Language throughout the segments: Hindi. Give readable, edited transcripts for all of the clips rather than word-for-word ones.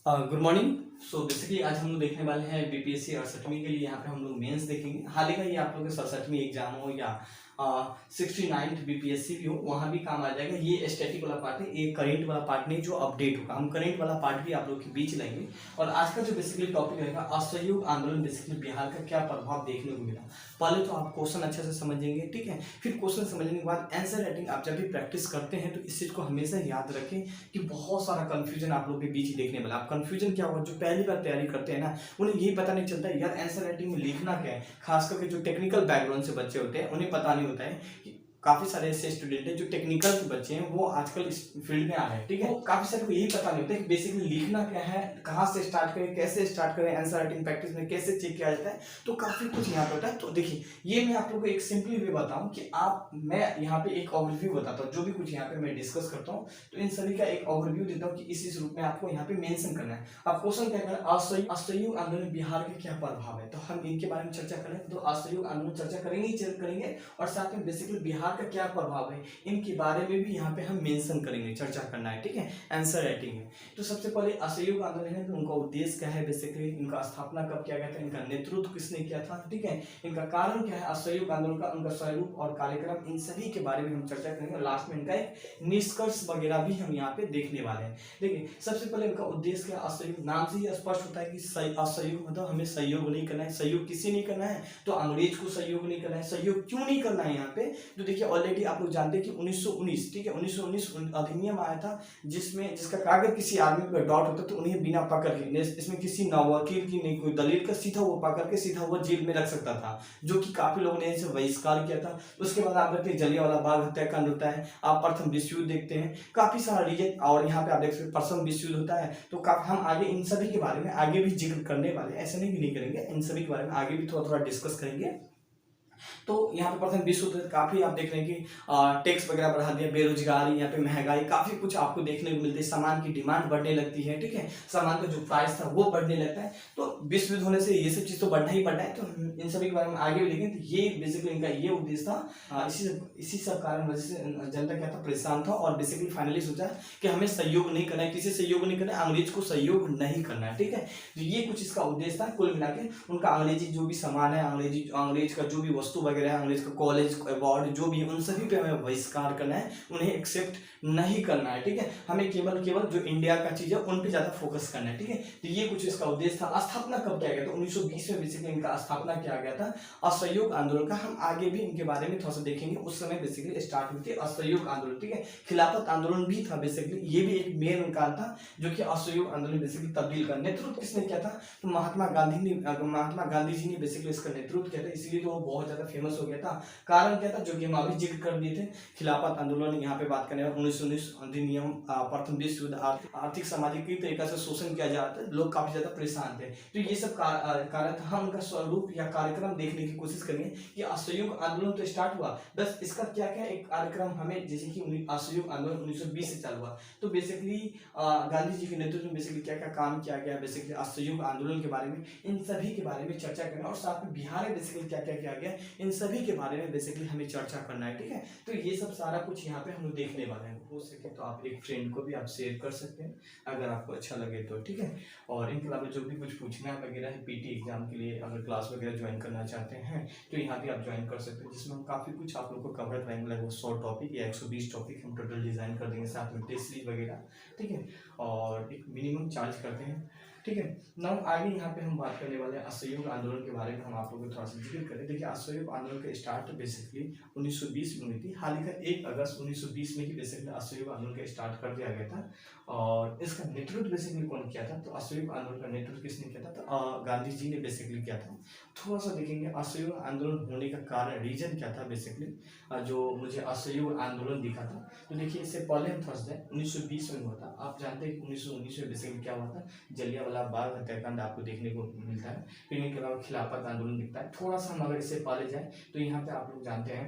Good morning. सो बेसिकली आज हम लोग देखने वाले हैं बीपीएससी 68वीं के लिए। यहाँ पे हम लोग मेंस देखेंगे। हाल ही का ये आप लोग के 67वीं एग्जाम हो या 69th बीपीएससी भी हो, वहाँ भी काम आ जाएगा। ये स्टैटिक वाला पार्ट है, ये करेंट वाला पार्ट नहीं जो अपडेट होगा। हम करेंट वाला पार्ट भी आप लोग के बीच लाएंगे। और आज का जो बेसिकली टॉपिक रहेगा, असहयोग आंदोलन बेसिकली बिहार का क्या प्रभाव देखने को मिला। पहले तो आप क्वेश्चन अच्छे से समझेंगे, ठीक है। फिर क्वेश्चन समझने के बाद आंसर राइटिंग आप जब भी प्रैक्टिस करते हैं तो इस चीज को हमेशा याद रखें कि बहुत सारा कंफ्यूजन आप लोग के बीच ही देखने वाला। आप कंफ्यूजन क्या होगा, जो पहली बार तैयारी करते हैं ना, उन्हें यही पता नहीं चलता यार आंसर राइटिंग में लिखना क्या है। खास करके जो टेक्निकल बैकग्राउंड से बच्चे होते हैं उन्हें पता नहीं होता है कि काफी सारे ऐसे स्टूडेंट हैं जो टेक्निकल के बच्चे हैं, वो आजकल इस फील्ड में आ रहे हैं, ठीक है। काफी सारे को यही पता नहीं होता है कि बेसिकली लिखना क्या है, कहाँ से स्टार्ट करें, कैसे स्टार्ट करें, आंसर राइटिंग प्रैक्टिस में कैसे चेक किया जाता है। तो काफी कुछ यहाँ पे होता है। तो देखिए, ये मैं आप लोगों को एक सिंपली वे बताऊं कि मैं यहाँ पे एक ओवरव्यू बताता हूँ। जो भी कुछ यहाँ पे मैं डिस्कस करता हूँ तो इन सभी का एक ओवरव्यू देता हूँ कि इस रूप में आपको यहाँ पे मेंशन करना है। अब क्वेश्चन क्या करना है, असहयोग आंदोलन बिहार के क्या प्रभाव है, तो हम इनके बारे में चर्चा करें। तो असहयोग आंदोलन चर्चा करेंगे ही करेंगे, और साथ में बेसिकली बिहार का क्या प्रभाव है इनके बारे में भी यहाँ पे हम मेंशन करेंगे, चर्चा करना है, ठीक है। आंसर राइटिंग है। तो सबसे पहले असहयोग आंदोलन है, तो उनका उद्देश्य क्या है, बेसिकली इनका स्थापना कब किया गया था, इनका नेतृत्व किसने किया था, ठीक है। इनका कारण क्या है असहयोग आंदोलन का, उनका स्वरूप और कार्यक्रम, इन सभी के बारे में हम चर्चा करेंगे। और लास्ट में इनका एक निष्कर्ष वगैरह भी हम यहाँ पे देखने वाले हैं। देखिए, सबसे पहले इनका उद्देश्य क्या, असहयोग। नाम से ही स्पष्ट होता है कि असहयोग मतलब हमें सहयोग नहीं करना है। सहयोग किसी नहीं करना है, तो अंग्रेज को सहयोग नहीं करना है। सहयोग क्यों नहीं करना है यहाँ पे, तो देखिए ऑलरेडी आप लोग जानते हैं कि 1919, ठीक है, 1919 अधिनियम आया था जिसका अगर किसी आदमी पर डाउट होता तो उन्हें बिना पकड़ के, इसमें किसी न वकील की नहीं कोई दलील का, सीधा वो पकड़ के सीधा वो जेल में रख सकता था, जो कि काफी लोगों ने इसे बहिष्कार किया था। उसके बाद आप देखते हैं जलियांवाला बाग हत्याकांड होता है, आप प्रथम विश्व युद्ध देखते हैं, काफी सारा रीजन। और यहाँ पे आप देख सकते हैं प्रथम विश्व युद्ध होता है। तो हम आगे इन सभी के बारे में आगे भी जिक्र करने वाले, ऐसे नहीं भी नहीं करेंगे, इन सभी के बारे में आगे भी थोड़ा थोड़ा डिस्कस करेंगे। तो यहाँ पे प्रथम विश्व युद्ध काफी आप देख रहे हैं कि टैक्स वगैरह बढ़ा दिया, बेरोजगारी, यहाँ पे महंगाई, काफी कुछ आपको देखने को मिलती है। सामान की डिमांड बढ़ने लगती है, ठीक है, सामान का जो प्राइस था वो बढ़ने लगता है। तो विश्व युद्ध होने से ये सब चीज तो बढ़ना ही बढ़ना है। तो इन सभी के बारे में आगे भी देखें। तो ये बेसिकली इनका ये उद्देश्य था। इसी सब कारण वजह से जनता क्या था, परेशान था, और बेसिकली फाइनली सोचा कि हमें सहयोग नहीं करना है, किसी सहयोग नहीं करना है, अंग्रेज को सहयोग नहीं करना है, ठीक है। तो ये कुछ इसका उद्देश्य था। कुल मिला के उनका अंग्रेजी जो भी सामान है, अंग्रेज का जो भी वस्तु वगैरह है, अंग्रेज का कॉलेज अवार्ड जो भी है, उन सभी पे हमें बहिष्कार करना है, उन्हें एक्सेप्ट नहीं करना है, ठीक है। हमें केवल जो इंडिया का चीज है उन पे ज्यादा फोकस करना है, ठीक है। तो ये कुछ इसका उद्देश्य था। स्थापना कब किया गया, तो 1920 में बेसिकली इनका स्थापना किया गया था असहयोग आंदोलन का। हम आगे भी इनके बारे में थोड़ा सा देखेंगे। उस समय बेसिकली स्टार्ट हुई थी असहयोग आंदोलन, ठीक है। खिलाफत आंदोलन भी था बेसिकली, ये भी एक मेन कारण था जो कि असहयोग आंदोलन बेसिकली तब्दील का नेतृत्व किसने किया था, तो महात्मा गांधी जी ने बेसिकली इसका नेतृत्व किया था, इसलिए तो वो बहुत ज्यादा फेमस हो गया था। कारण क्या था, जो कि हम अभी जिक्र कर दिए थे, खिलाफत आंदोलन। यहाँ पे बात करने 1919 अधिनियम, प्रथम विश्व युद्ध, आर्थिक सामाजिक तरीका से शोषण किया जाता है, लोग काफी ज्यादा परेशान थे। तो ये सब कारण था। हम उनका स्वरूप या कार्यक्रम देखने की कोशिश करेंगे कि असहयोग आंदोलन तो स्टार्ट हुआ, बस इसका क्या क्या एक कार्यक्रम हमें, जैसे कि असहयोग आंदोलन 1920 से चालू हुआ, तो बेसिकली गांधी जी के नेतृत्व में बेसिकली क्या क्या काम किया गया, बेसिकली असहयोग आंदोलन के बारे में, इन सभी के बारे में चर्चा करना। और साथ में बिहार में बेसिकली क्या क्या किया गया, इन सभी के बारे में बेसिकली हमें चर्चा करना है, ठीक है। तो ये सब सारा कुछ यहाँ पे हम लोग देखने वाले हैं। हो सके तो आप एक फ्रेंड को भी आप शेयर कर सकते हैं अगर आपको अच्छा लगे तो, ठीक है। और इनके अलावा जो भी कुछ पूछना वगैरह है पीटी एग्जाम के लिए, अगर क्लास वगैरह ज्वाइन करना चाहते हैं तो यहाँ भी आप ज्वाइन कर सकते हैं, जिसमें हम काफ़ी कुछ आप लोग को कवर कराएंगे। लगभग 100 टॉपिक या 120 टॉपिक हम टोटल डिजाइन कर देंगे, साथ में टेस्ट सीरीज वगैरह, ठीक है। और एक मिनिमम चार्ज करते हैं, ठीक है। नाउ आगे यहाँ पे हम बात करने वाले हैं असहयोग आंदोलन के बारे में। हम आप लोगों को थोड़ा सा जिक्र करें। देखिए, असहयोग आंदोलन का स्टार्ट बेसिकली 1920 में हुई थी। हाल ही का 1 अगस्त 1920 में ही बेसिकली असहयोग आंदोलन का स्टार्ट कर दिया गया था। और इसका नेतृत्व बेसिकली कौन किया था, तो असहयोग आंदोलन का नेतृत्व किसने किया था, तो गांधी जी ने बेसिकली किया था। थोड़ा सा देखेंगे असहयोग आंदोलन होने का कारण, रीजन क्या था बेसिकली, जो मुझे असहयोग आंदोलन दिखा था। तो देखिए, इससे पहले हम फंस जाए, 1920 में हुआ था। आप जानते हैं कि 1919 में बेसिकली क्या हुआ था, जलियांवाला बाग हत्याकांड आपको देखने को मिलता है। फिर इनके अलावा खिलाफत आंदोलन दिखता है। थोड़ा सा हम अगर इससे पहले जाए तो यहाँ पे आप लोग जानते हैं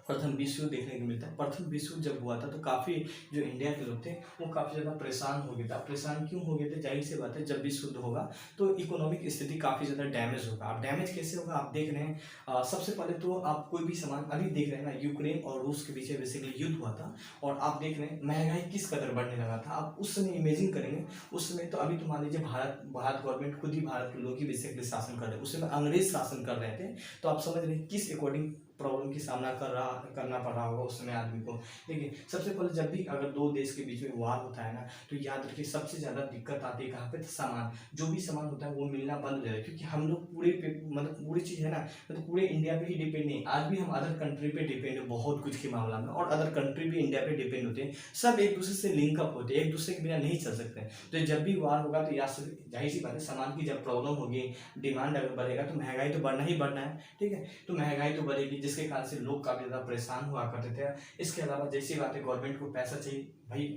प्रथम विश्व युद्ध देखने को मिलता है। प्रथम विश्व युद्ध जब हुआ था तो काफ़ी जो इंडिया के लोग थे वो काफ़ी ज़्यादा परेशान हो गए थे। परेशान क्यों हो गए थे? जाहिर सी बात है, जब विश्व युद्ध होगा तो इकोनॉमिक स्थिति काफ़ी ज़्यादा डैमेज होगा। अब डैमेज कैसे होगा आप देख रहे हैं, सबसे पहले तो आप कोई भी सामान अभी देख रहे हैं ना, यूक्रेन और रूस के बीच बेसिकली युद्ध हुआ था और आप देख रहे हैं महंगाई किस कदर बढ़ने लगा था। आप उस समय इमेजिन करेंगे, उस समय तो अभी तो मान लीजिए भारत गवर्नमेंट खुद ही भारत के लोग ही बेसिकली शासन कर रहे, उस समय अंग्रेज शासन कर रहे थे। तो आप समझ रहे हैं किस अकॉर्डिंग प्रॉब्लम की सामना करना पड़ रहा होगा उस समय आदमी को। देखिए सबसे पहले जब भी अगर दो देश के बीच में वार होता है ना, तो याद रखिए सबसे ज़्यादा दिक्कत आती है कहाँ पे? सामान, जो भी सामान होता है वो मिलना बंद हो जाएगा, क्योंकि हम लोग पूरे मतलब पूरी चीज़ है ना, मतलब पूरे इंडिया पे ही डिपेंड नहीं, आज भी हम अदर कंट्री पे डिपेंड है बहुत कुछ के मामला में, और अदर कंट्री भी इंडिया पे डिपेंड होते हैं। सब एक दूसरे से लिंकअप होते हैं, एक दूसरे के बिना नहीं चल सकते। तो जब भी वार होगा तो जाहिर सी बात है, सामान की जब प्रॉब्लम होगी, डिमांड अगर बढ़ेगा तो महंगाई तो बढ़ना ही बढ़ना है, ठीक है। तो महंगाई तो बढ़ेगी, जिसके कारण से लोग काफ़ी ज़्यादा परेशान हुआ करते थे। इसके अलावा जैसी बात है, गवर्नमेंट को पैसा चाहिए भाई,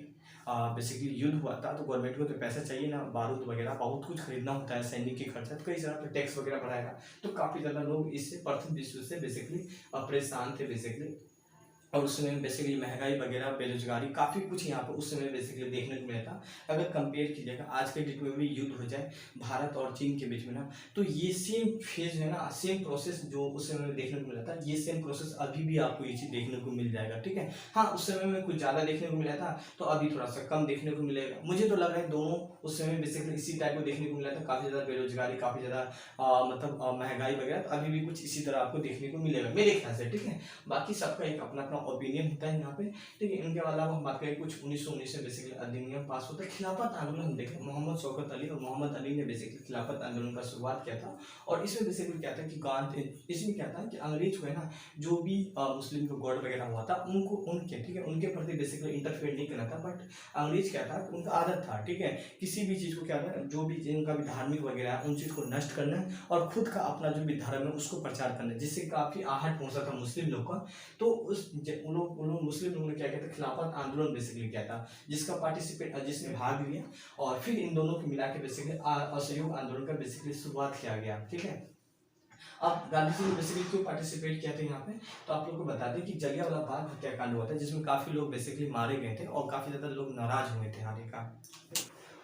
बेसिकली युद्ध हुआ था तो गवर्नमेंट को तो पैसा चाहिए ना, बारूद वगैरह बहुत कुछ खरीदना होता है, सैनिक की खर्चा, तो कई जगह पे टैक्स वगैरह बढ़ाएगा। तो काफ़ी ज़्यादा लोग इससे प्रथम विश्व से बेसिकली परेशान थे बेसिकली। और उस समय बेसिकली महंगाई वगैरह, बेरोजगारी, काफ़ी कुछ यहाँ पर उस समय बेसिकली देखने को मिला था। अगर कंपेयर कीजिएगा आज के डेट में भी युद्ध हो जाए भारत और चीन के बीच में ना, तो ये सेम फेज है ना, सेम प्रोसेस जो उस समय में देखने को मिला था, ये सेम प्रोसेस अभी भी आपको ये चीज़ देखने को मिल जाएगा, ठीक है। हाँ, उस समय में कुछ ज़्यादा देखने को मिला था, तो अभी थोड़ा सा कम देखने को मिलेगा। मुझे तो लग रहा है दोनों उस समय बेसिकली इसी टाइप को देखने को मिला था, काफ़ी ज़्यादा बेरोजगारी, काफ़ी ज़्यादा मतलब महंगाई वगैरह, तो अभी भी कुछ इसी तरह आपको देखने को मिलेगा मेरे ख्याल से, ठीक है। बाकी सबका एक अपना अपना ओपिनियन होता है यहाँ पे, ठीक है। इनके अलावा हम बात करें, कुछ 1919 में बेसिकली अधिनियम पास होता है। खिलाफत आंदोलन हम देखें, मोहम्मद शौकत अली और मोहम्मद अली ने बेसिकली खिलाफत आंदोलन का शुरुआत किया था। और इसमें बेसिकली क्या था कि इसमें क्या था कि अंग्रेज को है ना, जो भी मुस्लिम को गॉड वगैरह हुआ था उनको, उनके, ठीक है, उनके प्रति बेसिकली इंटरफेयर नहीं करना था। बट अंग्रेज क्या था, उनका आदत था, ठीक है, किसी भी चीज़ को क्या था, जो भी जिनका भी धार्मिक वगैरह है उन चीज़ को नष्ट करना है और खुद का अपना जो भी धर्म है उसको प्रचार करना है, जिससे काफ़ी आहट पहुंचा था मुस्लिम लोग का। तो उन लोग मुस्लिम लोगों ने क्या किया था, खिलाफत आंदोलन बेसिकली किया था, जिसने भाग लिया। और फिर इन दोनों को मिला के बेसिकली असहयोग आंदोलन का बेसिकली शुरुआत किया गया, ठीक है। अब गांधी जी ने बेसिकली क्यों पार्टिसिपेट किया था यहाँ पे, तो आप लोग को बता दें कि जलियांवाला बाग हत्याकांड हुआ था, जिसमें काफी लोग बेसिकली मारे गए थे और काफी ज्यादा लोग नाराज हुए थे हारे का।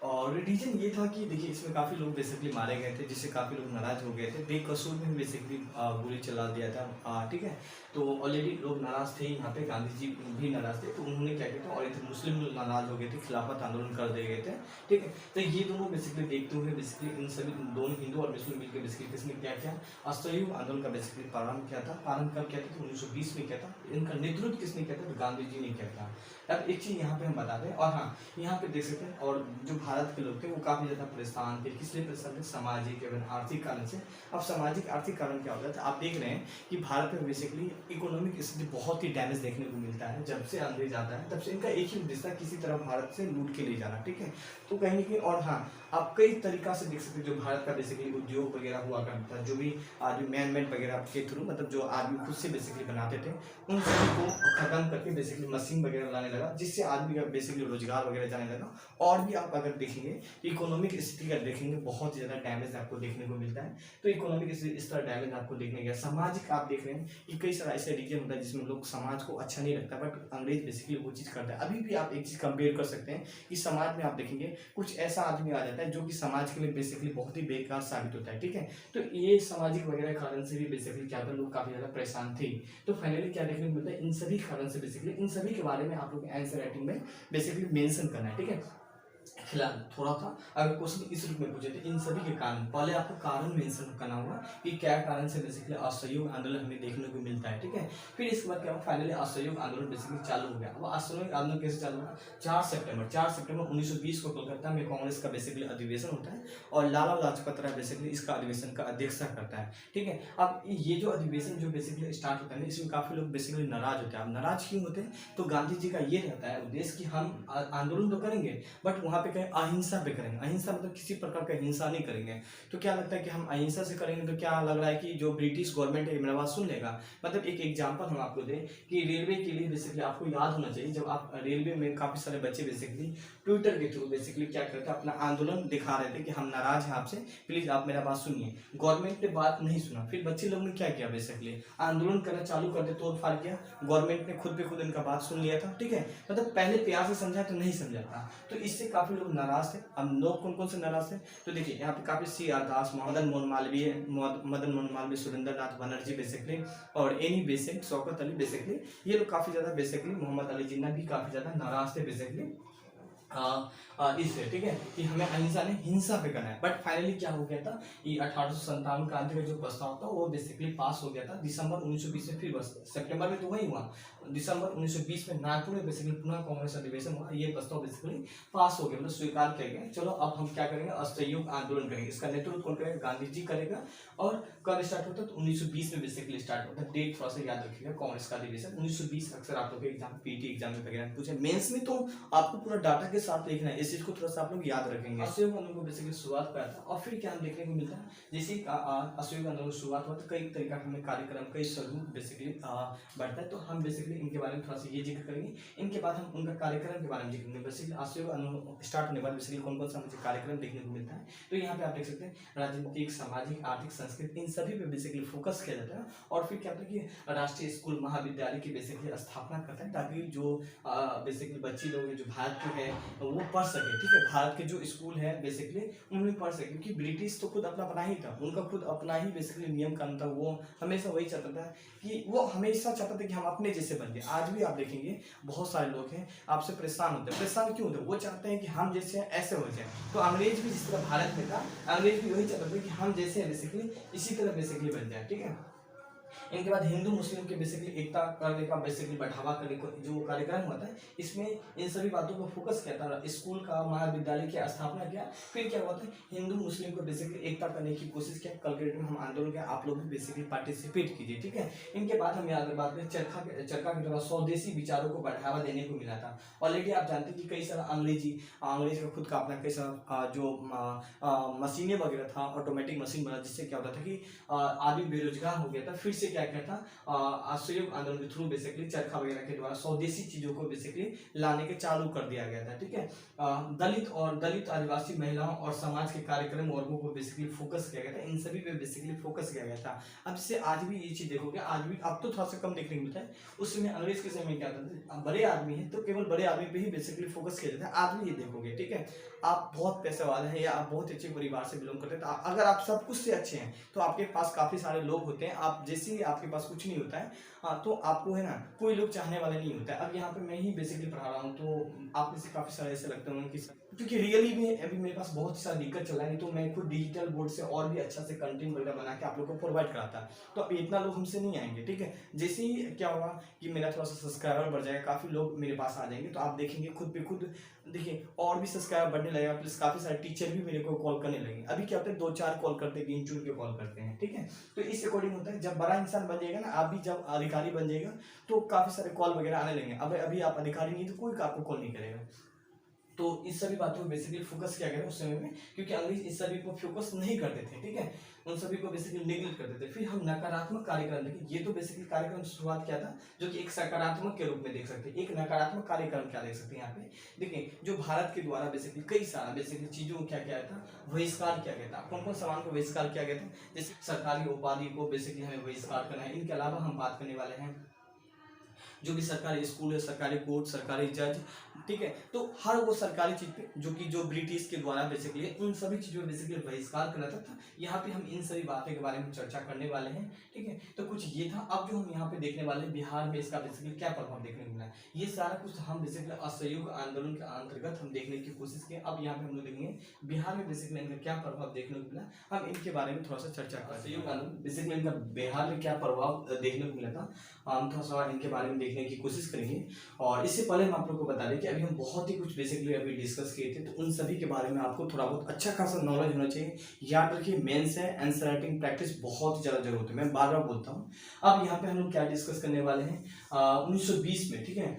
और रीजन ये था कि देखिए इसमें काफ़ी लोग बेसिकली मारे गए थे, जिससे काफ़ी लोग नाराज हो गए थे, बेकसूर में बेसिकली गोली चला दिया था, ठीक है। तो ऑलरेडी लोग नाराज थे, यहाँ पे गांधी जी भी नाराज थे, तो उन्होंने क्या किया था, और इधर मुस्लिम लोग नाराज हो गए थे, खिलाफत आंदोलन कर दिए गए थे, ठीक है। तो ये दोनों बेसिकली देखते हुए बेसिकली इन सभी दोनों हिंदू और मुस्लिम मिलकर बेसिकली किसने क्या किया, असहयोग आंदोलन का बेसिकली प्रारंभ किया था। प्रारंभ कब किया था, तो 1920 में किया था। इनका नेतृत्व किसने किया था, तो गांधी जी ने किया था। अब एक चीज़ यहाँ पे हम बता दें, और हाँ यहाँ पे देख सकते हैं, और जो भारत के लोग थे वो काफ़ी ज़्यादा परेशान थे, किस लिए परेशान थे, सामाजिक एवं आर्थिक कारण से। अब सामाजिक आर्थिक कारण क्या होता है, आप देख रहे हैं कि भारत में बेसिकली इकोनॉमिक स्थिति बहुत ही डैमेज देखने को मिलता है। जब से अंग्रेज आता है तब से इनका एक ही उद्देश्य था, किसी तरह भारत से लूट के ले जाना, ठीक है। तो कहीं ना कहीं, और हाँ आप कई तरीका से देख सकते हैं, जो भारत का बेसिकली उद्योग वगैरह हुआ करता था, जो भी आदमी मैन वगैरह के थ्रू, मतलब जो आदमी खुद से बेसिकली बनाते थे, उन सभी को खत्म करके बेसिकली मशीन वगैरह लाने लगा, जिससे आदमी का बेसिकली रोजगार वगैरह जाने लगा। और भी आप अगर देखेंगे इकोनॉमिक स्थिति का देखेंगे, बहुत ज़्यादा डैमेज आपको देखने को मिलता है। तो इकोनॉमिक स्थिति इस तरह डैमेज आपको देखने गया। सामाजिक आप देख रहे हैं कि कई सारा ऐसे रीजन होता है जिसमें लोग समाज को अच्छा नहीं लगता, बट अंग्रेज बेसिकली वो चीज़ करता है। अभी भी आप एक चीज़ कंपेयर कर सकते हैं कि समाज में आप देखेंगे कुछ ऐसा आदमी आ जाता है जो कि समाज के लिए बेसिकली बहुत ही बेकार साबित होता है, ठीक है। तो ये सामाजिक वगैरह कारण से भी बेसिकली क्या था, लोग काफ़ी ज़्यादा परेशान थे। तो फाइनली क्या देखने को मिलता है, इन सभी कारण से बेसिकली इन सभी के बारे में आप लोग आंसर राइटिंग में बेसिकली मेंशन करना है, ठीक है। फिलहाल थोड़ा था, अगर क्वेश्चन इस रूप में पूछे तो इन सभी के कारण, पहले आपको कारण मेंशन करना होगा कि क्या कारण से बेसिकली असहयोग आंदोलन हमें देखने को मिलता है, ठीक है। फिर इसके बाद क्या हुआ, फाइनली असहयोग आंदोलन बेसिकली चालू हो गया। अब असहयोग आंदोलन कैसे चालू हुआ, 4 सितंबर 1920 को कोलकाता में कांग्रेस का बेसिकली अधिवेशन होता है और लाला लाजपत राय बेसिकली इसका अधिवेशन का अध्यक्षता करता है, ठीक है। अब ये जो अधिवेशन जो बेसिकली स्टार्ट होता है, इसमें काफी लोग बेसिकली नाराज होते हैं। अब नाराज क्यों होते हैं, तो गांधी जी का ये रहता है उद्देश्य कि हम आंदोलन तो करेंगे बट वहाँ पे अहिंसा पे करेंगे। अहिंसा मतलब किसी प्रकार का हिंसा नहीं करेंगे। तो क्या लगता है कि हम अहिंसा से करेंगे, तो क्या लग रहा है कि जो ब्रिटिश गवर्नमेंट है मेरा बात सुन लेगा। मतलब एक एग्जांपल हम आपको दें कि रेलवे के लिए बेसिकली आपको याद होना चाहिए, जब आप रेलवे में काफ़ी सारे बच्चे बेसिकली ट्विटर के थ्रू बेसिकली क्या करते हैं, अपना आंदोलन दिखा रहे थे कि हम नाराज हैं आपसे, प्लीज आप मेरा बात सुनिए। गवर्नमेंट ने बात नहीं सुना, फिर बच्चे लोग ने क्या किया, बेसिकली आंदोलन करना चालू कर दिया, तोड़ फाड़ किया। गवर्नमेंट ने खुद पे खुद इनका बात सुन लिया था, ठीक है, मतलब पहले प्यार से समझा तो नहीं समझा था, तो इससे काफी लोग नाराज थे। अब लोग कौन कौन से नाराज थे, तो देखिए यहाँ पे काफी C.R. दास, मदन मोहन मालवीय, सुरेंद्र नाथ बनर्जी बेसिकली, और Annie Besant, Shaukat Ali basically, ये लोग काफी ज्यादा बेसिकली, मोहम्मद अली जिन्ना भी काफी ज्यादा नाराज थे बेसिकली इससे, ठीक है, कि हमें अहिंसा नहीं हिंसा पे करना है। बट फाइनली क्या हो गया था, ये 1857 क्रांति का जो प्रस्ताव था वो बेसिकली पास हो गया था दिसंबर 1920 में, फिर बस सितंबर में तो वही हुआ, दिसंबर 1920 में नागपुर में बेसिकली पुनः कांग्रेस अधिवेशन हुआ, ये प्रस्ताव बेसिकली पास हो गया, मतलब स्वीकार किया गया। चलो अब हम क्या करेंगे, असहयोग आंदोलन करेंगे। इसका नेतृत्व कौन करेगा, गांधी जी करेगा। और कब स्टार्ट होता है, तो 1920 में बेसिकली स्टार्ट होता है। डेट थोड़ा सा याद रखिएगा, कांग्रेस का अधिवेशन 1920। अक्सर आप लोग एग्जाम पीटी एग्जाम में वगैरह पूछे, मेंस में तो आपको पूरा डाटा के साथ लिखना है, इस चीज को थोड़ा सा आप लोग याद रखेंगे। असहयोग आंदोलन को बेसिकली शुरुआत किया था, और फिर क्या हम देखने को मिलता है, जैसे असहयोग आंदोलन शुरुआत हुआ तो कई तरीका का हमें कार्यक्रम, कई स्वरूप बेसिकली बढ़ता है, तो हम बेसिकली इनके बारे में थोड़ा सा ये जिक्र करेंगे। इनके बाद हम उनका कार्यक्रम के बारे में जिक्र करेंगे। बेसिकली असहयोग आंदोलन स्टार्ट होने के बाद बेसिकली कौन कौन सा मुझे कार्यक्रम देखने को मिलता है, तो यहाँ पे आप देख सकते हैं राजनीतिक, सामाजिक, आर्थिक, सांस्कृतिक, इन सभी पे बेसिकली फोकस किया जाता है। और फिर क्या होता है कि राष्ट्रीय स्कूल महाविद्यालय की बेसिकली स्थापना करता है, ताकि जो बेसिकली बच्चे लोग हैं जो भारत के हैं वो पढ़ सके, ठीक है, भारत के जो स्कूल है बेसिकली उनमें पढ़ सके, क्योंकि ब्रिटिश तो खुद अपना अपना ही था, उनका खुद अपना ही बेसिकली नियम कानून था, वो हमेशा वही चाहता था कि वो हमेशा चाहता था कि हम अपने जैसे बन जाए। आज भी आप देखेंगे बहुत सारे लोग हैं आपसे परेशान होते हैं, परेशान क्यों होते हैं, वो चाहते हैं कि हम जैसे हैं ऐसे हो जाए। तो अंग्रेज भी जिस तरह भारत में था, अंग्रेज भी वही चाहता था कि हम जैसे हैं बेसिकली इसी तरह बेसिकली बन जाए, ठीक है। इनके बाद हिंदू मुस्लिम के बेसिकली एकता करने का बेसिकली बढ़ावा करने को जो कार्यक्रम होता है, इसमें इन सभी बातों को फोकस किया था, स्कूल का, महाविद्यालय की स्थापना किया। फिर क्या हुआ था, हिंदू मुस्लिम को बेसिकली एकता करने की कोशिश किया। कल के डेट में हम आंदोलन किया, आप लोग भी बेसिकली पार्टिसिपेट कीजिए, ठीक है। इनके बाद हम यहाँ बात करें चरखा के द्वारा स्वदेशी विचारों को बढ़ावा देने को मिला था। ऑलरेडी आप जानते हैं कि कई सारा अंग्रेज का खुद का अपना कई सारा जो मशीनें वगैरह था, ऑटोमेटिक मशीन बना, जिससे क्या होता था कि आदमी बेरोजगार हो गया था। फिर से क्या था, असहयोग आंदोलन के थ्रू बेसिकली चरखा वगैरह के द्वारा स्वदेशी चीजों को बेसिकली लाने के चालू कर दिया गया था, ठीक है। दलित आदिवासी महिलाओं और समाज के कार्यक्रम वर्गों को बेसिकली फोकस किया गया था, इन सभी पे बेसिकली फोकस किया गया था। अब जैसे आज भी ये चीज देखोगे, आज भी अब तो थोड़ा सा कम देखने को मिलता है, उस समय अंग्रेज के समय क्या होता था, बड़े आदमी है तो केवल बड़े आदमी पे ही बेसिकली फोकस किया जाता है। आज भी ये देखोगे, ठीक है, आप बहुत पैसे वाले हैं या आप बहुत अच्छे परिवार से बिलोंग करते हैं, तो अगर आप सब कुछ से अच्छे हैं तो आपके पास काफी सारे लोग होते हैं, आप जैसे ही आपके पास कुछ नहीं होता है, तो आपको है ना कोई लोग चाहने वाले नहीं होता है। अब यहाँ पे मैं ही बेसिकली पढ़ा रहा हूँ, तो आप में से काफी सारे ऐसे लगते होंगे कि क्योंकि रियली में अभी मेरे पास बहुत सारा दिक्कत चल रहा है, तो मैं खुद डिजिटल बोर्ड से और भी अच्छा से कंटेंट वगैरह बना के आप लोगों को प्रोवाइड कराता, तो अब इतना लोग हमसे नहीं आएंगे, ठीक है। जैसे ही क्या होगा कि मेरा थोड़ा सा सब्सक्राइबर बढ़ जाएगा, काफी लोग मेरे पास आ जाएंगे, तो आप देखेंगे खुद पे खुद देखिए और भी सब्सक्राइबर बढ़ने लगेगा, प्लस काफी सारे टीचर भी मेरे को कॉल करने लगेंगे। अभी क्या होता है, 2-4 कॉल करते हैं, गिन चुन के कॉल करते हैं, ठीक है। तो इस अकॉर्डिंग होता है, जब बड़ा इंसान बन जाएगा ना, आप भी जब अधिकारी बन जाएगा तो काफी सारे कॉल वगैरह आने लगेंगे। अब अभी आप अधिकारी नहीं तो कोई आपको कॉल नहीं करेगा। तो इस सभी बातों को बेसिकली फोकस किया गया उस समय में, क्योंकि अंग्रेज इस सभी को फोकस नहीं करते थे, ठीक है, उन सभी को बेसिकली नेग्लेक्ट करते थे। फिर हम नकारात्मक कार्यक्रम देखें, ये तो बेसिकली कार्यक्रम शुरुआत किया था जो कि एक सकारात्मक के रूप में देख सकते हैं। एक नकारात्मक कार्यक्रम क्या देख सकते हैं यहाँ पे, देखिए जो भारत के द्वारा बेसिकली कई सारा बेसिकली चीजों को क्या किया था, बहिष्कार किया गया था। कौन कौन सामान को बहिष्कार किया गया था, जैसे सरकारी उपाधि को बेसिकली हमें बहिष्कार करना है। इनके अलावा हम बात करने वाले हैं जो भी सरकारी स्कूल है, सरकारी कोर्ट, सरकारी जज, ठीक है, तो हर वो सरकारी चीज पे जो ब्रिटिश के द्वारा बेसिकली उन सभी चीजों बेसिकली बहिष्कार कर रहा था। यहाँ पे हम इन सभी बातें के बारे में चर्चा करने वाले हैं, ठीक है। तो कुछ ये था। अब जो हम यहाँ पे देखने वाले हैं, बिहार में इसका बेसिकली क्या प्रभाव देखने को मिला है, ये सारा कुछ हम बेसिकली असहयोग आंदोलन के अंतर्गत हम देखने की कोशिश की। अब यहाँ पे हम लोग देखेंगे बिहार में बेसिकली इनका क्या प्रभाव देखने को मिला, हम इनके बारे में थोड़ा सा चर्चा करें। असहयोग आंदोलन बेसिकली इनका बिहार में क्या प्रभाव देखने को मिला था, हम थोड़ा सा इनके बारे में देखने की कोशिश करेंगे। और इससे पहले हम आप लोग को बता दें कि अभी हम बहुत ही कुछ बेसिकली अभी डिस्कस किए थे, तो उन सभी के बारे में आपको थोड़ा बहुत अच्छा खासा नॉलेज होना चाहिए। याद रखिए, मेंस है, आंसर राइटिंग प्रैक्टिस बहुत ज़्यादा जरूरत है, मैं बार बार बोलता हूँ। अब यहाँ पे हम लोग क्या डिस्कस करने वाले हैं, 1920 में, ठीक है,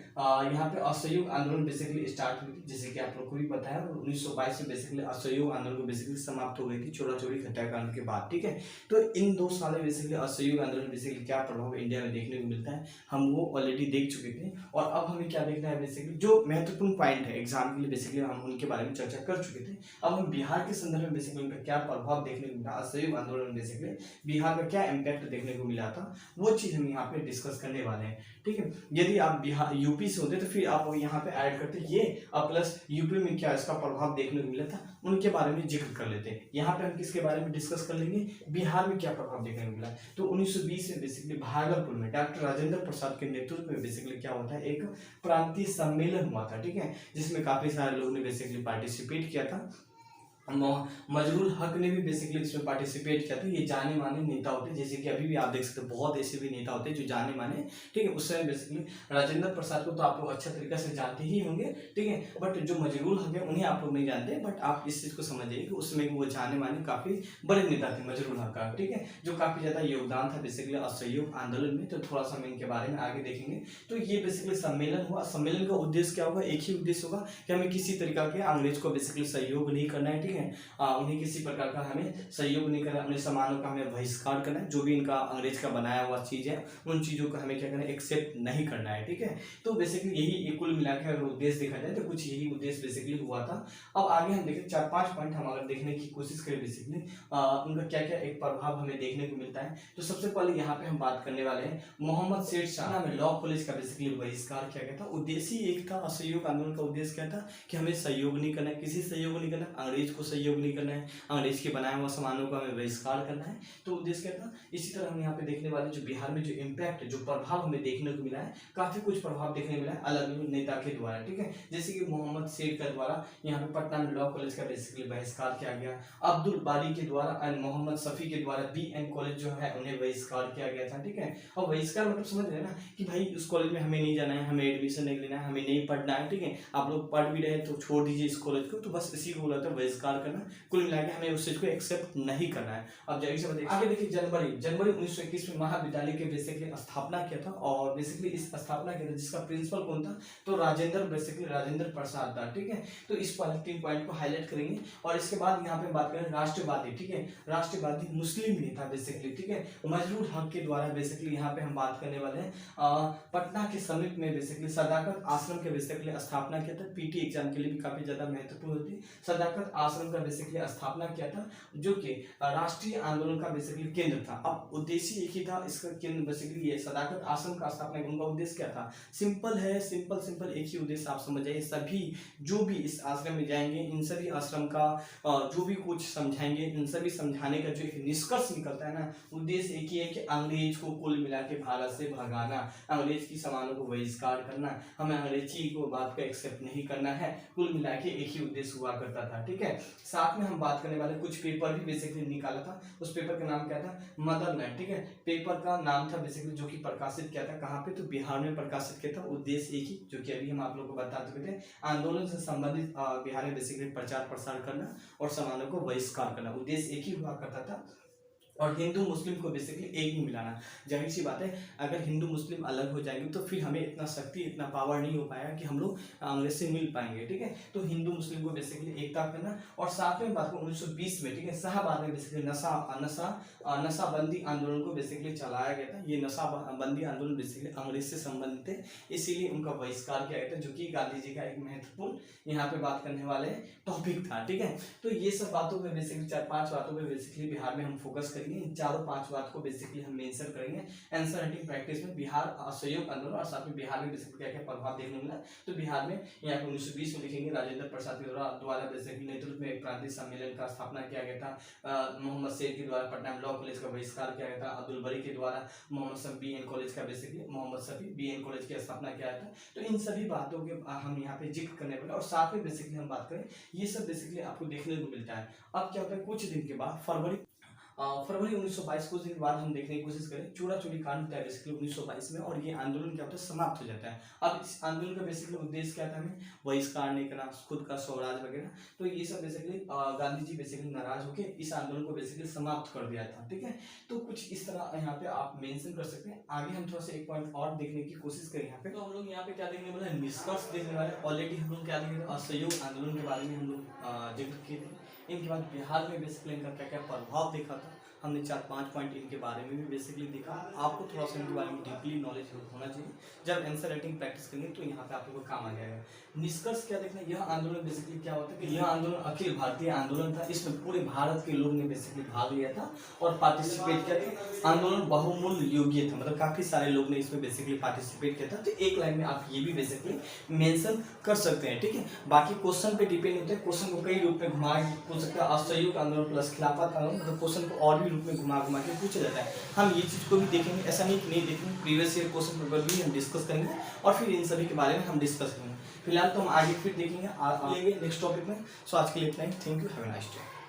यहाँ पे असहयोग आंदोलन बेसिकली स्टार्ट हुई थी, जैसे कि आप लोग को भी पता है। 1922 में बेसिकली असहयोग आंदोलन को बेसिकली समाप्त हो गई थी, चोरा चोरी हत्याकांड के बाद, ठीक है। तो इन 2 साल में बेसिकली असहयोग आंदोलन बेसिकली क्या प्रभाव इंडिया में देखने को मिलता है, हम वो ऑलरेडी देख चुके थे। और अब हमें क्या देखना है, बेसिकली जो महत्वपूर्ण पॉइंट है एग्जाम के लिए, बेसिकली हम उनके बारे में चर्चा कर चुके थे। अब हम बिहार के संदर्भ में बेसिकली उनका क्या प्रभाव देखने को मिला, असहयोग आंदोलन में बेसिकली बिहार का क्या इम्पैक्ट देखने को मिला था, वो चीज़ हम यहाँ पे डिस्कस करने वाले हैं। ठीक है, यदि आप बिहार यूपी से होते तो फिर आप यहाँ पे ऐड करते ये प्लस यूपी में क्या इसका प्रभाव देखने को मिला था उनके बारे में जिक्र कर लेते हैं। यहाँ पे हम किसके बारे में डिस्कस कर लेंगे, बिहार में क्या प्रभाव देखने को मिला। तो 1920 में बेसिकली भागलपुर में डॉक्टर राजेंद्र प्रसाद के नेतृत्व में बेसिकली क्या होता है, एक प्रांतीय सम्मेलन हुआ था। ठीक है, जिसमें काफी सारे लोगों ने बेसिकली पार्टिसिपेट किया था। मजरूल हक ने भी बेसिकली इसमें पार्टिसिपेट किया था। ये जाने माने नेता होते हैं, जैसे कि अभी भी आप देख सकते हो बहुत ऐसे भी नेता होते हैं जो जाने माने। ठीक है, उस समय बेसिकली राजेंद्र प्रसाद को तो आप लोग अच्छा तरीके से जानते ही होंगे। ठीक है, बट जो मजरूल हक है उन्हें आप लोग नहीं जानते, बट आप इस चीज़ को समझिए कि उसमें वो जाने माने काफ़ी बड़े नेता थे मजरूल हक का। ठीक है, जो काफ़ी ज़्यादा योगदान था बेसिकली असहयोग आंदोलन में। तो थोड़ा सा हम इनके बारे में आगे देखेंगे। तो ये बेसिकली सम्मेलन हुआ। सम्मेलन का उद्देश्य क्या होगा, एक ही उद्देश्य होगा कि हमें किसी तरीका के अंग्रेज को बेसिकली सहयोग नहीं करना है। ठीक है, उन्हें किसी प्रकार का हमें सहयोग नहीं करना है, अपने सामानों का हमें बहिष्कार करना है। जो भी इनका अंग्रेज का बनाया हुआ चीज़ है उन चीज़ों को हमें क्या करना है, एक्सेप्ट नहीं करना है। ठीक है, तो बेसिकली यही कुल मिला के अगर उद्देश्य देखा जाए तो कुछ यही उद्देश्य बेसिकली हुआ था। अब आगे हम देखें 4-5 पॉइंट हम अगर देखने की कोशिश करें बेसिकली उनका क्या क्या एक प्रभाव हमें देखने को मिलता है। तो सबसे पहले यहाँ पे हम बात करने वाले हैं मोहम्मद सेठ शाह में लॉ कॉलेज का बेसिकली बहिष्कार किया गया था। उद्देश्य एक था, असहयोग आंदोलन का उद्देश्य क्या था कि हमें सहयोग नहीं करना है, किसी सहयोग नहीं करना, अंग्रेज को सहयोग नहीं करना है, अंग्रेज के बनाए हुए सामानों का हमें बहिष्कार करना है। तो उद्देश्य क्या था। इसी तरह हम यहाँ पे देखने वाले जो बिहार में जो इम्पैक्ट जो प्रभाव हमें देखने को मिला है, काफी कुछ प्रभाव देखने को मिला है अलग अलग नेता के द्वारा। ठीक है, जैसे कि मोहम्मद सेठ के द्वारा यहाँ पे पटना में लॉ कॉलेज का बेसिकली बहिष्कार किया गया, अब्दुल बारी के द्वारा एंड मोहम्मद शफी के द्वारा BN कॉलेज जो है उन्हें बहिष्कार किया गया था। ठीक है, और बहिष्कार मतलब समझ रहे हैं ना कि भाई उस कॉलेज में हमें नहीं जाना है, हमें एडमिशन नहीं लेना है, हमें नहीं पढ़ना है। ठीक है, आप लोग पढ़ भी रहे तो छोड़ दीजिए इस कॉलेज को। तो बस इसी को बोला था बहिष्कार करना। कुल मिला के हमें उस चीज को एक्सेप्ट नहीं करना है। अब जल्दी से बताइए आगे देखिए, जनवरी 1921 में महाविद्यालय के बेसिकली स्थापना किया था। और बेसिकली इस स्थापना किया था जिसका प्रिंसिपल कौन था, तो राजेंद्र प्रसाद था। ठीक है, तो इस 3 पॉइंट को हाईलाइट करेंगे। और इसके बाद यहाँ पे बात करें राष्ट्रवादी। ठीक है, राष्ट्रवादी मुस्लिम नेता बेसिकली। ठीक है, मजरूल हक के द्वारा बेसिकली यहाँ पे हम बात करने वाले हैं पटना के समीप में बेसिकली सदाकत आश्रम के बेसिकली स्थापना किया था। PT एग्जाम के लिए भी काफी ज्यादा महत्वपूर्ण होती है। सदाकत आश्रम का बेसिकली स्थापना किया था, जो कि राष्ट्रीय आंदोलन का बेसिकली केंद्र था। अब उद्देश्य एक ही था इसका केंद्र बेसिकली ये सदाकत आश्रम का स्थापना। उनका उद्देश्य क्या था, सिंपल है, सिंपल एक ही उद्देश्य आप समझ जाइए। सभी जो भी इस आश्रम में जाएंगे इन सभी आश्रम का जो भी कुछ समझाएंगे इन सभी समझाने का जो एक निष्कर्ष निकलता है ना, उद्देश्य एक ही है कि अंग्रेज को कुल मिला के भारत से भगाना, अंग्रेज की सामानों को बहिष्कार करना, हमें अंग्रेजी को बात का एक्सेप्ट नहीं करना है। कुल मिला के एक ही उद्देश्य हुआ करता था। ठीक है, साथ में हम बात करने वाले कुछ पेपर भी बेसिकली निकाला था। उस पेपर का नाम क्या था, मदरलैंड। ठीक है, पेपर का नाम था बेसिकली जो कि प्रकाशित किया था कहाँ पे, तो बिहार में प्रकाशित किया था। उद्देश्य एक ही, जो कि अभी हम आप लोगों को बता चुके थे, आंदोलन से संबंधित बिहार में बेसिकली प्रचार प्रसार करना और सामानों को बहिष्कार करना। उद्देश्य एक ही हुआ करता था। और हिंदू मुस्लिम को बेसिकली एक में मिलाना। जाहिर सी बात है, अगर हिंदू मुस्लिम अलग हो जाएंगे तो फिर हमें इतना शक्ति इतना पावर नहीं हो पाएगा कि हम लोग अंग्रेज से मिल पाएंगे। ठीक है, तो हिंदू मुस्लिम को बेसिकली एकता करना। और साथ में बात करूँ 1920 में, ठीक है, शाहबाद में बेसिकली नशाबंदी आंदोलन को बेसिकली चलाया गया था। ये नशाबंदी आंदोलन बेसिकली अंग्रेज से संबंधित है, इसीलिए उनका बहिष्कार किया गया था, जो कि गांधी जी का एक महत्वपूर्ण यहाँ पे बात करने वाले टॉपिक था। ठीक है, तो ये सब बातों पे बेसिकली 4-5 बातों पे बेसिकली बिहार में हम फोकस करेंगे। इन 4-5 बात को बेसिकली हम मेंशन करेंगे आंसर राइटिंग प्रैक्टिस में। बिहार असहयोग आंदोलन और साथ में बिहार में बेसिकली क्या क्या प्रभाव देखने मिला। तो बिहार में यहाँ पे 1920 में लिखेंगे राजेंद्र प्रसाद के द्वारा बेसिकली नेतृत्व में एक प्रांतीय सम्मेलन का स्थापना किया गया था। मोहम्मद सेठ के द्वारा पटना में लॉ कॉलेज का बहिष्कार किया गया था। अब्दुल बरी के द्वारा मोहम्मद शफी BN कॉलेज का बेसिकली BN कॉलेज की स्थापना किया था। तो इन सभी बातों के हम यहाँ पे जिक्र करने वाले। और साथ में बेसिकली हम बात करें, ये सब बेसिकली आपको देखने को मिलता है। अब क्या होता है, कुछ दिन के बाद फरवरी 1922 कुछ दिन बाद हम देखने की कोशिश करें, चूड़ा चोरी कांड होता है बेसिकली 1922 में। और ये आंदोलन क्या होता है, समाप्त हो जाता है। अब इस आंदोलन का बेसिकली उद्देश्य क्या था, हमें बहिष्कार नहीं करना, खुद का स्वराज वगैरह। तो ये सब बेसिकली गांधी जी बेसिकली नाराज होकर इस आंदोलन को बेसिकली समाप्त कर दिया था। ठीक है, तो कुछ इस तरह यहाँ पे आप मेंशन कर सकते हैं। आगे हम थोड़ा सा एक पॉइंट और देखने की कोशिश करें यहाँ पे। तो हम लोग यहाँ पे क्या देखने वाले हैं, निष्कर्ष देखने वाले। ऑलरेडी हम लोग क्या देखे, असहयोग आंदोलन के बारे में हम लोग जिक्र किए थे। इनके बाद बिहार में बेसिकली इनका क्या क्या प्रभाव देखा था, हमने 4-5 पॉइंट इनके बारे में भी बेसिकली देखा। आपको थोड़ा सा इनके बारे में डीपली नॉलेज होना चाहिए। जब आंसर राइटिंग प्रैक्टिस करेंगे तो यहाँ पे आप लोगों को काम आ जाएगा। निष्कर्ष क्या देखना, यह आंदोलन बेसिकली क्या होता है कि यह आंदोलन अखिल भारतीय आंदोलन था। इसमें पूरे भारत के लोग ने बेसिकली भाग लिया था और पार्टिसिपेट किया था। आंदोलन बहुमूल्य योग्य था, मतलब काफी सारे लोग ने इसमें बेसिकली पार्टिसिपेट किया था। तो एक लाइन में आप ये भी बेसिकली मेंशन कर सकते हैं, ठीक है। बाकी क्वेश्चन पे डिपेंड होता है, क्वेश्चन को कई रूप में घुमा पूछ सकता है। असहयोग आंदोलन प्लस खिलाफत आंदोलन, मतलब क्वेश्चन को और भी रूप में घुमा के पूछा जाता है। हम ये चीज को भी देखेंगे, ऐसा नहीं कि नहीं देखेंगे। प्रीवियस ईयर क्वेश्चन पेपर भी हम डिस्कस करेंगे और फिर इन सभी के बारे में हम डिस्कस करेंगे। फिलहाल तो हम आगे फिर देखेंगे नेक्स्ट टॉपिक में। सो आज के लिए इतना ही। Thank you, have a nice day.